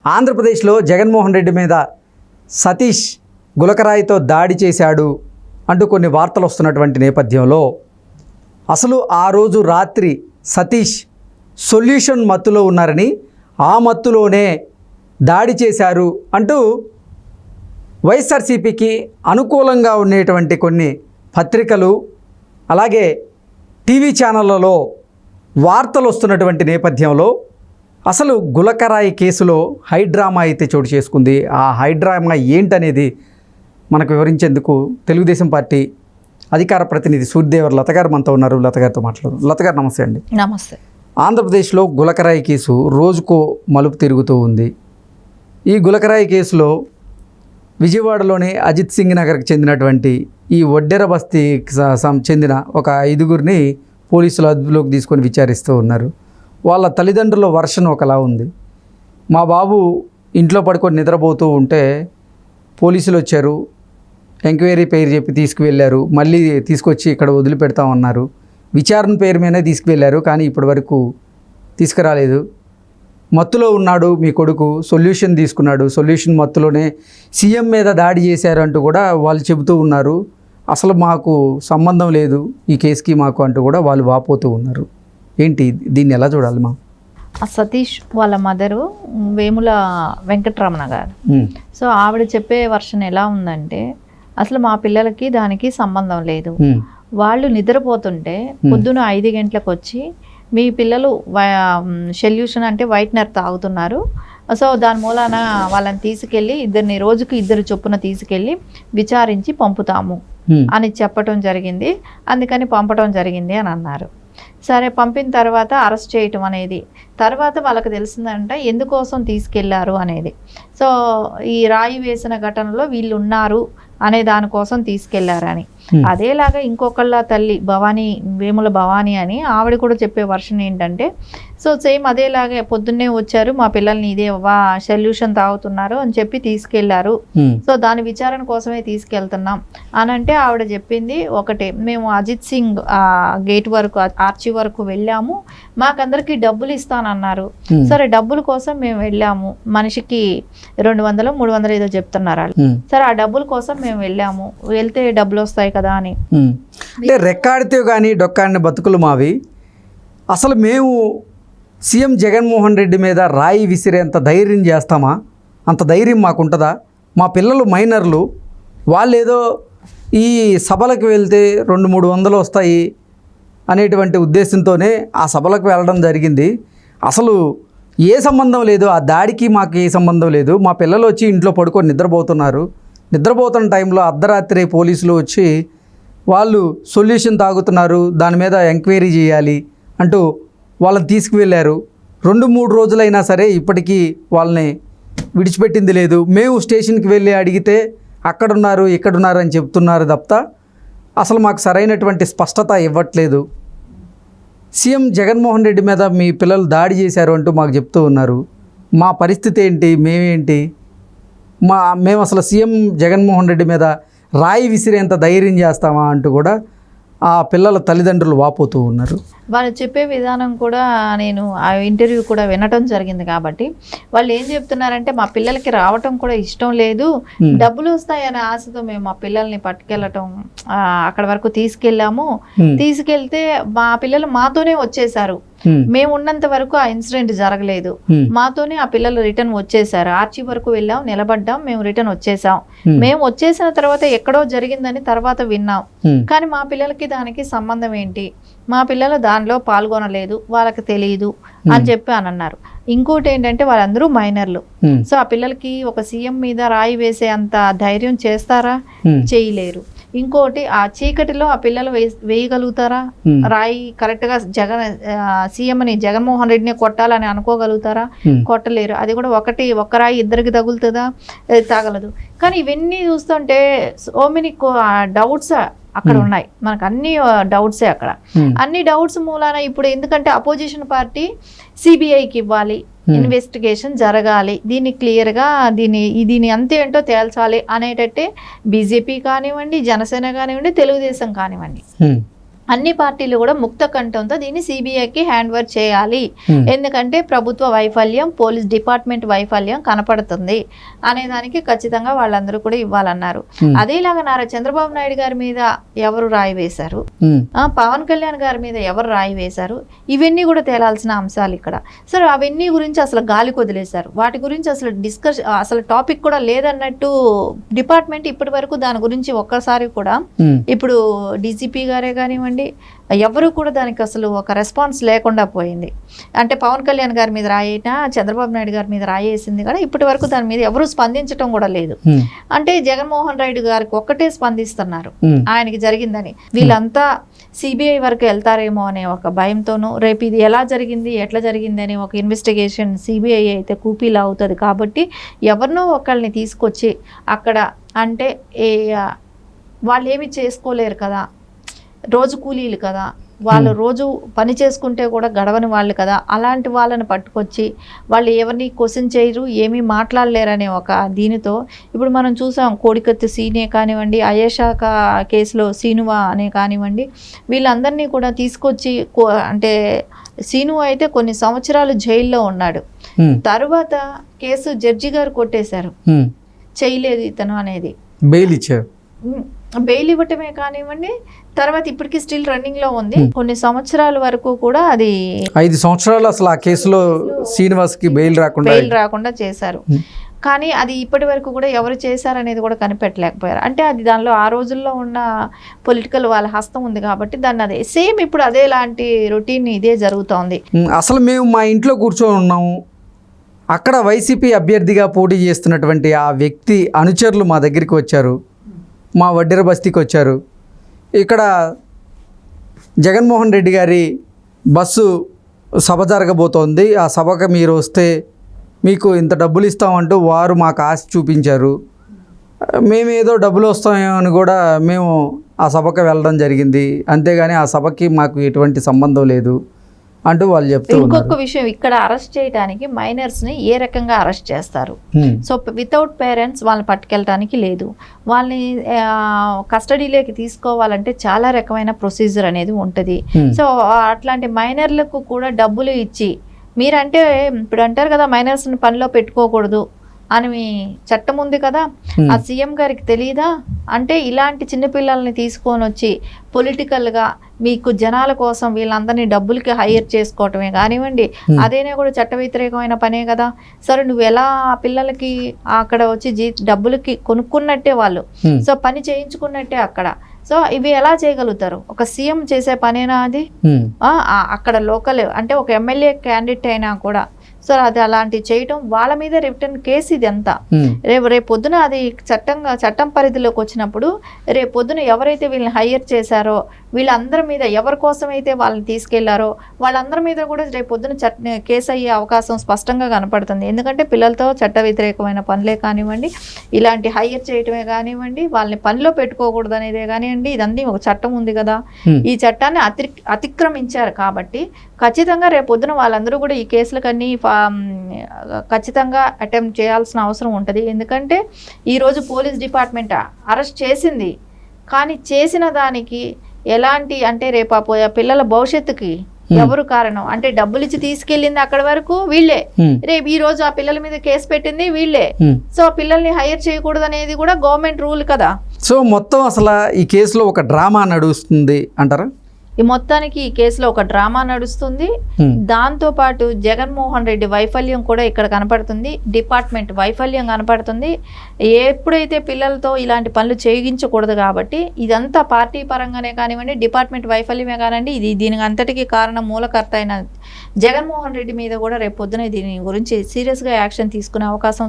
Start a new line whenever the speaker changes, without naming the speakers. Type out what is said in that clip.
ఆంధ్రప్రదేశ్లో జగన్మోహన్ రెడ్డి మీద సతీష్ గులకరాయితో దాడి చేశాడు అంటూ కొన్ని వార్తలు వస్తున్నటువంటి నేపథ్యంలో అసలు ఆ రోజు రాత్రి సతీష్ సొల్యూషన్ మత్తులో ఉన్నారని, ఆ మత్తులోనే దాడి చేశారు అంటూ వైఎస్ఆర్సీపీకి అనుకూలంగా ఉండేటువంటి కొన్ని పత్రికలు అలాగే టీవీ ఛానళ్లలో వార్తలు వస్తున్నటువంటి నేపథ్యంలో అసలు గులకరాయి కేసులో హైడ్రామా అయితే చోటు చేసుకుంది. ఆ హైడ్రామా ఏంటనేది మనకు వివరించేందుకు తెలుగుదేశం పార్టీ అధికార ప్రతినిధి సూర్యదేవర్ లత గారు మనతో ఉన్నారు. లత గారితో మాట్లాడుతారు. లత గారు నమస్తే అండి.
నమస్తే.
ఆంధ్రప్రదేశ్లో గులకరాయి కేసు రోజుకో మలుపు తిరుగుతూ ఉంది. ఈ గులకరాయి కేసులో విజయవాడలోని అజిత్ సింగ్ నగర్కి చెందినటువంటి ఈ ఒడ్డెర బస్తీకి చెందిన ఒక 5గురిని పోలీసులు అదుపులోకి తీసుకొని విచారిస్తూ ఉన్నారు. వాళ్ళ తల్లిదండ్రుల వర్షన్ ఒకలా ఉంది. మా బాబు ఇంట్లో పడుకొని నిద్రపోతూ ఉంటే పోలీసులు వచ్చారు, ఎంక్వైరీ పేరు చెప్పి తీసుకువెళ్ళారు, మళ్ళీ తీసుకొచ్చి ఇక్కడ వదిలిపెడతామన్నారు. విచారణ పేరు మీదనే తీసుకువెళ్ళారు, కానీ ఇప్పటి వరకు తీసుకురాలేదు. మత్తులో ఉన్నాడు మీ కొడుకు, సొల్యూషన్ తీసుకున్నాడు, సొల్యూషన్ మత్తులోనే సీఎం మీద దాడి చేశారంటూ కూడా వాళ్ళు చెబుతూ ఉన్నారు. అసలు మాకు సంబంధం లేదు ఈ కేసుకి మాకు అంటూ కూడా వాళ్ళు వాపోతూ ఉన్నారు. ఏంటి దీన్ని ఎలా చూడాలి మా?
సతీష్ వాళ్ళ మదరు వేముల వెంకటరమణ గారు. సో ఆవిడ చెప్పే వర్షన్ ఎలా ఉందంటే, అసలు మా పిల్లలకి దానికి సంబంధం లేదు. వాళ్ళు నిద్రపోతుంటే పొద్దున 5 గంటలకు వచ్చి మీ పిల్లలు సొల్యూషన్ అంటే వైట్నర్ తాగుతున్నారు, సో దాని మూలాన వాళ్ళని తీసుకెళ్ళి రోజుకి 2 చొప్పున తీసుకెళ్ళి విచారించి పంపుతాము అని చెప్పటం జరిగింది. అందుకని పంపటం జరిగింది అని అన్నారు. సరే, పంపిన తర్వాత అరెస్ట్ చేయటం అనేది తర్వాత వాళ్ళకి తెలిసిందంట ఎందుకోసం తీసుకెళ్లారు అనేది. సో ఈ రాయి వేసిన ఘటనలో వీళ్ళు ఉన్నారు అనే దానికోసం తీసుకెళ్లారని. అదేలాగా ఇంకొకళ్ళ తల్లి భవానీ, వేముల భవానీ అని ఆవిడ కూడా చెప్పే వర్షన్ ఏంటంటే, సో సేమ్ అదేలాగే పొద్దున్నే వచ్చారు, మా పిల్లల్ని ఇదే సొల్యూషన్ తాగుతున్నారు అని చెప్పి తీసుకెళ్లారు, సో దాని విచారణ కోసమే తీసుకెళ్తున్నాం అని అంటే ఆవిడ చెప్పింది ఒకటే, మేము అజిత్ సింగ్ గేట్ వరకు ఆర్చి వరకు వెళ్ళాము, మాకందరికి డబ్బులు ఇస్తానన్నారు. సరే, డబ్బుల కోసం మేము వెళ్ళాము, మనిషికి 200 300 ఏదో చెప్తున్నారు వాళ్ళు. సరే, ఆ డబ్బుల కోసం మేము వెళ్ళాము, వెళ్తే డబ్బులు వస్తాయి కదా అని.
అంటే రెక్కాడితే కానీ డొక్కాడిన బతుకులు మావి. అసలు మేము సీఎం జగన్మోహన్ రెడ్డి మీద రాయి విసిరేంత ధైర్యం చేస్తామా? అంత ధైర్యం మాకుంటుందా? మా పిల్లలు మైనర్లు, వాళ్ళు ఏదో ఈ సభలకు వెళ్తే 200-300 వస్తాయి అనేటువంటి ఉద్దేశంతోనే ఆ సభలకు వెళ్ళడం జరిగింది. అసలు ఏ సంబంధం లేదు, ఆ దాడికి మాకు ఏ సంబంధం లేదు. మా పిల్లలు వచ్చి ఇంట్లో పడుకొని నిద్రపోతున్నారు, నిద్రపోతున్న టైంలో అర్ధరాత్రి పోలీసులు వచ్చి వాళ్ళు సొల్యూషన్ తాగుతున్నారు, దాని మీద ఎంక్వైరీ చేయాలి అంటూ వాళ్ళని తీసుకువెళ్ళారు. 2-3 రోజులైనా సరే ఇప్పటికీ వాళ్ళని విడిచిపెట్టింది లేదు. మేము స్టేషన్కి వెళ్ళి అడిగితే అక్కడున్నారు ఇక్కడున్నారు అని చెప్తున్నారు తప్ప అసలు మాకు సరైనటువంటి స్పష్టత ఇవ్వట్లేదు. సీఎం జగన్మోహన్ రెడ్డి మీద మీ పిల్లలు దాడి చేశారు అంటూ మాకు చెప్తూ ఉన్నారు. మా పరిస్థితి ఏంటి? మేమేంటి? మేము అసలు సీఎం జగన్మోహన్ రెడ్డి మీద రాయి విసిరేంత ధైర్యం చేస్తామా అంటూ కూడా ఆ పిల్లల తల్లిదండ్రులు వాపోతూ ఉన్నారు.
వాళ్ళు చెప్పే విధానం కూడా నేను ఆ ఇంటర్వ్యూ కూడా వినటం జరిగింది. కాబట్టి వాళ్ళు ఏం చెప్తున్నారంటే, మా పిల్లలకి రావటం కూడా ఇష్టం లేదు, డబ్బులు వస్తాయనే ఆశతో మేము మా పిల్లల్ని పట్టుకెళ్ళటం అక్కడ వరకు తీసుకెళ్ళాము, తీసుకెళ్తే మా పిల్లలు మాతోనే వచ్చేసారు, మేము ఉన్నంత వరకు ఆ ఇన్సిడెంట్ జరగలేదు, మాతోనే ఆ పిల్లలు రిటర్న్ వచ్చేసారు, ఆర్చి వరకు వెళ్ళాం, నిలబడ్డాం, మేము రిటర్న్ వచ్చేసాం, మేము వచ్చేసిన తర్వాత ఎక్కడో జరిగిందని తర్వాత విన్నాం, కానీ మా పిల్లలకి దానికి సంబంధం ఏంటి, మా పిల్లలు దానిలో పాల్గొనలేదు, వాళ్ళకి తెలియదు అని చెప్పి అని అన్నారు. ఇంకోటి ఏంటంటే, వాళ్ళందరూ మైనర్లు, సో ఆ పిల్లలకి ఒక సీఎం మీద రాయి వేసే అంత ధైర్యం చేస్తారా? చేయలేరు. ఇంకోటి, ఆ చీకటిలో ఆ పిల్లలు వేయగలుగుతారా రాయి? కరెక్ట్గా సీఎంని జగన్మోహన్ రెడ్డిని కొట్టాలని అనుకోగలుగుతారా? కొట్టలేరు. అది కూడా ఒక్క రాయి 2కి తగులుతుందా? తగలదు. కానీ ఇవన్నీ చూస్తుంటే సో మెనీ డౌట్స్ అక్కడ ఉన్నాయి. మనకు అన్ని డౌట్సే అక్కడ. అన్ని డౌట్స్ మూలాన ఇప్పుడు ఎందుకంటే అపోజిషన్ పార్టీ సిబిఐకి ఇవ్వాలి, ఇన్వెస్టిగేషన్ జరగాలి, దీన్ని క్లియర్గా దీని అంతే ఏంటో తేల్చాలి అనేటట్టే బీజేపీ కానివ్వండి, జనసేన కానివ్వండి, తెలుగుదేశం కానివ్వండి, అన్ని పార్టీలు కూడా ముక్త కంఠంతో దీన్ని సిబిఐకి హ్యాండ్ ఓవర్ చేయాలి, ఎందుకంటే ప్రభుత్వ వైఫల్యం, పోలీస్ డిపార్ట్మెంట్ వైఫల్యం కనపడుతుంది అనే దానికి ఖచ్చితంగా వాళ్ళందరూ కూడా ఇవ్వాలన్నారు. అదేలాగా నారా చంద్రబాబు నాయుడు గారి మీద ఎవరు రాయి వేశారు, పవన్ కళ్యాణ్ గారి మీద ఎవరు రాయి వేశారు, ఇవన్నీ కూడా తేలాల్సిన అంశాలు ఇక్కడ. సరే అవన్నీ గురించి అసలు గాలి వదిలేశారు, వాటి గురించి అసలు అసలు టాపిక్ కూడా లేదన్నట్టు డిపార్ట్మెంట్ ఇప్పటి వరకు దాని గురించి ఒక్కసారి కూడా ఇప్పుడు డీజీపీ గారే కానివ్వండి ఎవరు కూడా దానికి అసలు ఒక రెస్పాన్స్ లేకుండా పోయింది. అంటే పవన్ కళ్యాణ్ గారి మీద రాయినా చంద్రబాబు నాయుడు గారి మీద రాయేసింది కూడా ఇప్పటి వరకు దాని మీద ఎవరు స్పందించడం కూడా లేదు. అంటే జగన్మోహన్ రెడ్డి గారికి ఒక్కటే స్పందిస్తున్నారు ఆయనకి జరిగిందని. వీళ్ళంతా సిబిఐ వరకు వెళ్తారేమో అనే ఒక భయంతోనూ, రేపు ఇది ఎలా జరిగింది ఎట్లా జరిగింది అని ఒక ఇన్వెస్టిగేషన్ సిబిఐ అయితే కూపీలా అవుతుంది కాబట్టి ఎవరినో ఒకళ్ళని తీసుకొచ్చి అక్కడ అంటే వాళ్ళు ఏమి చేసుకోలేరు కదా, రోజు కూలీలు కదా, వాళ్ళు రోజు పని చేసుకుంటే కూడా గడవని వాళ్ళు కదా, అలాంటి వాళ్ళని పట్టుకొచ్చి వాళ్ళు ఎవరిని క్వశ్చన్ చేయరు, ఏమీ మాట్లాడలేరనే ఒక దీనితో ఇప్పుడు మనం చూసాం కోడికత్తి సీనే కానివ్వండి, అయేషా కేసులో సీనువా అనే కానివ్వండి, వీళ్ళందరినీ కూడా తీసుకొచ్చి అంటే సీను అయితే కొన్ని సంవత్సరాలు జైల్లో ఉన్నాడు. తర్వాత కేసు జడ్జి గారు కొట్టేశారు, చేయలేదు ఇతను అనేది,
బెయిల్ ఇచ్చారు.
బెయిల్ ఇవ్వటమే కానివ్వండి, తర్వాత ఇప్పటికీ స్టిల్ రన్నింగ్ లో ఉంది. కొన్ని సంవత్సరాల వరకు కూడా అది
5 సంవత్సరాలు అసలు ఆ కేసులో శ్రీనివాస్ కి బెయిల్ రాకుండా
చేశారు. కానీ అది ఇప్పటి వరకు కూడా ఎవరు చేశారనేది కూడా కనిపెట్టలేకపోయారు. అంటే అది దానిలో ఆ రోజుల్లో ఉన్న పొలిటికల్ వాళ్ళ హస్తం ఉంది కాబట్టి దాన్ని అదే సేమ్ ఇప్పుడు అదే లాంటి రొటీన్ ఇదే జరుగుతోంది.
అసలు మేము మా ఇంట్లో కూర్చొని ఉన్నాము, అక్కడ వైసీపీ అభ్యర్థిగా పోటీ చేస్తున్నటువంటి ఆ వ్యక్తి అనుచరులు మా దగ్గరికి వచ్చారు, మా వడ్డెర బస్తీకి వచ్చారు. ఇక్కడ జగన్మోహన్ రెడ్డి గారి బస్సు సభ జరగబోతోంది, ఆ సభకు మీరు వస్తే మీకు ఇంత డబ్బులు ఇస్తామంటూ వారు మాకు ఆశ చూపించారు. మేము ఏదో డబ్బులు వస్తామేమో అని కూడా మేము ఆ సభకు వెళ్ళడం జరిగింది, అంతేగాని ఆ సభకి మాకు ఎటువంటి సంబంధం లేదు అంటూ వాళ్ళు చెప్తూ ఉన్నారు.
ఇంకొక విషయం, ఇక్కడ అరెస్ట్ చేయడానికి మైనర్స్ ని ఏ రకంగా అరెస్ట్ చేస్తారు? సో వితౌట్ పేరెంట్స్ వాళ్ళని పట్టుకెళ్ళడానికి లేదు, వాళ్ళని కస్టడీలోకి తీసుకోవాలంటే చాలా రకమైన ప్రొసీజర్ అనేది ఉంటుంది. సో అట్లాంటి మైనర్లకు కూడా డబ్బులు ఇచ్చి మీరంటే ఇప్పుడు అంటారు కదా మైనర్స్ని పనిలో పెట్టుకోకూడదు అని చట్టం ఉంది కదా, ఆ సీఎం గారికి తెలియదా? అంటే ఇలాంటి చిన్నపిల్లల్ని తీసుకొని వచ్చి పొలిటికల్గా మీకు జనాల కోసం వీళ్ళందరినీ డబ్బులకి హైర్ చేసుకోవటమే కానివ్వండి, అదేనే కూడా చట్ట వ్యతిరేకమైన పనే కదా. సరే నువ్వు ఎలా పిల్లలకి అక్కడ వచ్చి డబ్బులకి కొనుక్కున్నట్టే వాళ్ళు, సో పని చేయించుకున్నట్టే అక్కడ. సో ఇవి ఎలా చేయగలుగుతారు? ఒక సీఎం చేసే పనేనా అది? అక్కడ లోకల్ అంటే ఒక ఎమ్మెల్యే క్యాండిడేట్ అయినా కూడా సో అది అలాంటివి చేయటం, వాళ్ళ మీద రిటర్న్ కేసు ఇది అంతా. రేపు పొద్దున అది చట్టం పరిధిలోకి వచ్చినప్పుడు రేపు పొద్దున ఎవరైతే వీళ్ళని హైయర్ చేశారో వీళ్ళందరి మీద ఎవరి కోసం అయితే వాళ్ళని తీసుకెళ్లారో వాళ్ళందరి మీద కూడా రేపు పొద్దున కేసు అయ్యే అవకాశం స్పష్టంగా కనపడుతుంది. ఎందుకంటే పిల్లలతో చట్ట వ్యతిరేకమైన పనులే కానివ్వండి, ఇలాంటి హైయర్ చేయటమే కానివ్వండి, వాళ్ళని పనిలో పెట్టుకోకూడదు అనేదే కానివ్వండి, ఇదన్నీ ఒక చట్టం ఉంది కదా, ఈ చట్టాన్ని అతిక్రమించారు కాబట్టి ఖచ్చితంగా రేపు పొద్దున వాళ్ళందరూ కూడా ఈ కేసులకన్నీ ఖచ్చితంగా అటెంప్ట్ చేయాల్సిన అవసరం ఉంటుంది. ఎందుకంటే ఈరోజు పోలీస్ డిపార్ట్మెంట్ అరెస్ట్ చేసింది, కానీ చేసిన దానికి ఎలాంటి అంటే రేపు పిల్లల భవిష్యత్తుకి ఎవరు కారణం? అంటే డబ్బులు ఇచ్చి తీసుకెళ్ళింది అక్కడి వరకు వీళ్ళే, రేపు ఈ రోజు ఆ పిల్లల మీద కేసు పెట్టింది వీళ్ళే. సో పిల్లల్ని హైర్ చేయకూడదు అనేది కూడా గవర్నమెంట్ రూల్ కదా.
సో మొత్తం అసలు ఈ కేసులో ఒక డ్రామా నడుస్తుంది అంటారా?
ఈ మొత్తానికి ఈ కేసులో ఒక డ్రామా నడుస్తుంది, దాంతో పాటు జగన్మోహన్ రెడ్డి వైఫల్యం కూడా ఇక్కడ కనపడుతుంది, డిపార్ట్మెంట్ వైఫల్యం కనపడుతుంది. ఎప్పుడైతే పిల్లలతో ఇలాంటి పనులు చేయించకూడదు కాబట్టి ఇదంతా పార్టీ పరంగానే కానివ్వండి, డిపార్ట్మెంట్ వైఫల్యమే కానివ్వండి, దీనికి అంతటికీ కారణం మూలకర్త అయిన జగన్మోహన్ రెడ్డి మీద కూడా రేపు పొద్దున దీని గురించి సీరియస్గా యాక్షన్ తీసుకునే అవకాశం